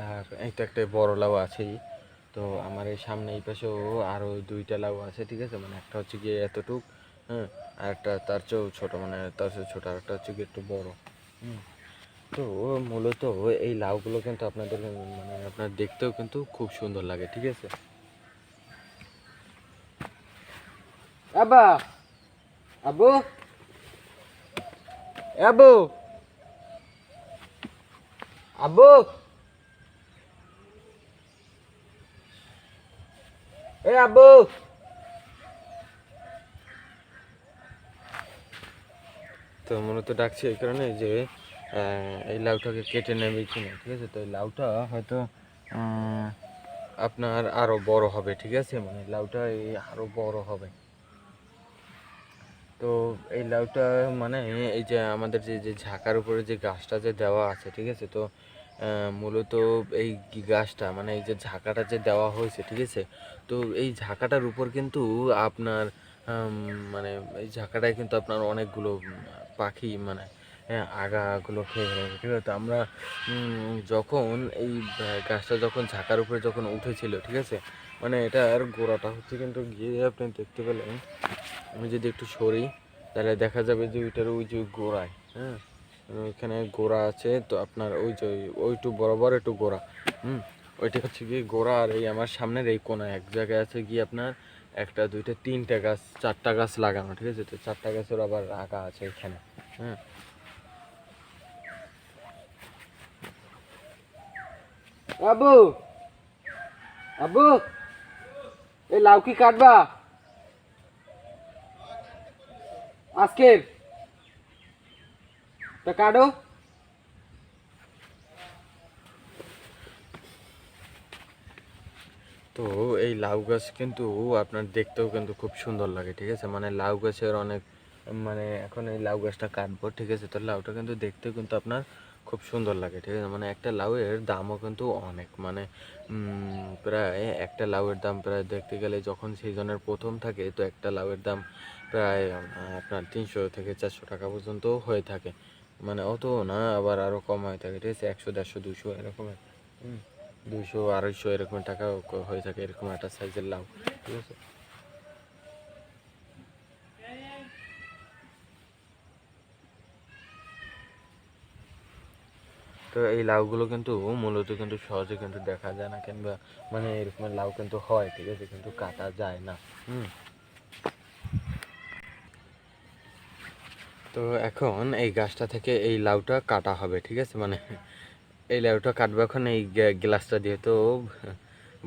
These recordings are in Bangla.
আর এইটা একটা বড় লাউ আছেই। তো আমার এই সামনে এই পাশেও আরও 2টা লাউ আছে, ঠিক আছে। মানে একটা হচ্ছে গিয়ে এতটুক, হ্যাঁ, আর একটা তার চেয়েও ছোটো, মানে তার চেয়ে ছোটো, আর একটা হচ্ছে গিয়ে একটু বড়। তো মূলত এই লাউগুলো কিন্তু আপনাদের মানে আপনার দেখতেও কিন্তু খুব সুন্দর লাগে, ঠিক আছে। আব্বা, আব্বু, আব্বু, আব্বু, এই আব্বু। তো মূলত ডাকছি এই কারণে যে এই লাউটাকে কেটে নেবে কিনা, ঠিক আছে। তো এই লাউটা হয়তো আপনার আরও বড় হবে, ঠিক আছে। মানে লাউটা এই আরও বড় হবে। তো এই লাউটা মানে এই যে আমাদের যে যে ঝাঁকার উপরে যে গাছটা যে দেওয়া আছে, ঠিক আছে। তো মূলত এই গাছটা মানে এই যে ঝাঁকাটা যে দেওয়া হয়েছে, ঠিক আছে। তো এই ঝাঁকাটার উপর কিন্তু আপনার মানে এই ঝাঁকাটায় কিন্তু আপনার অনেকগুলো পাখি মানে আগাগুলো খেয়ে ফেলেছে, ঠিক আছে। তো আমরা যখন এই গাছটা যখন ঝাঁকার উপরে যখন উঠেছিল, ঠিক আছে, মানে এটার গোড়াটা হচ্ছে কিন্তু গিয়ে আপনি দেখতে পেলেন, আমি যদি একটু সরি তাহলে দেখা যাবে যে ওইটার ওই যে গোড়ায়, হ্যাঁ, ওইখানে গোড়া আছে। তো আপনার ওই যে ওইটু বরাবর একটু গোড়া, ওইটা হচ্ছে গিয়ে গোড়া। আর এই আমার সামনের এই কোনায় এক জায়গায় আছে গিয়ে আপনার একটা, দুইটা, তিনটা গাছ, চারটা গাছ লাগানো, ঠিক আছে। তো চারটা গাছের আবার আগা আছে এখানে, হ্যাঁ। আবু, আবু, এই লাউ কি কাটবা আজকের? তা কাটো। তো এই লাউ গাছ কিন্তু আপনার দেখতেও কিন্তু খুব সুন্দর লাগে, ঠিক আছে। মানে লাউ গাছের অনেক মানে এখন এই লাউ গাছটা কাটবো, ঠিক আছে। তো লাউটা কিন্তু দেখতেও কিন্তু আপনার খুব সুন্দর লাগে, ঠিক আছে। মানে একটা লাউয়ের দামও কিন্তু অনেক, মানে প্রায় একটা লাউয়ের দাম প্রায় দেখতে গেলে যখন সিজনের প্রথম থাকে, তো একটা লাউয়ের দাম প্রায় আপনার 300 থেকে 400 টাকা পর্যন্ত হয়ে থাকে। মানে অত না, আবার আরও কম হয়ে থাকে, ঠিক আছে। 100, 150, 200 এরকম, 200, 250 এরকম টাকা হয়ে থাকে এরকম একটা সাইজের লাউ, ঠিক আছে। তো এই লাউগুলো কিন্তু মূলত কিন্তু সহজে কিন্তু দেখা যায় না, কিংবা মানে এরকমের লাউ কিন্তু হয়, ঠিক আছে, কিন্তু কাটা যায় না। হুম তো এখন এই গাছটা থেকে এই লাউটা কাটা হবে, ঠিক আছে। মানে এই লাউটা কাটবে এখন এই গ্লাসটা দিয়ে। তো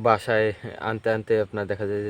বাসায় আনতে আনতে আপনার দেখা যায় যে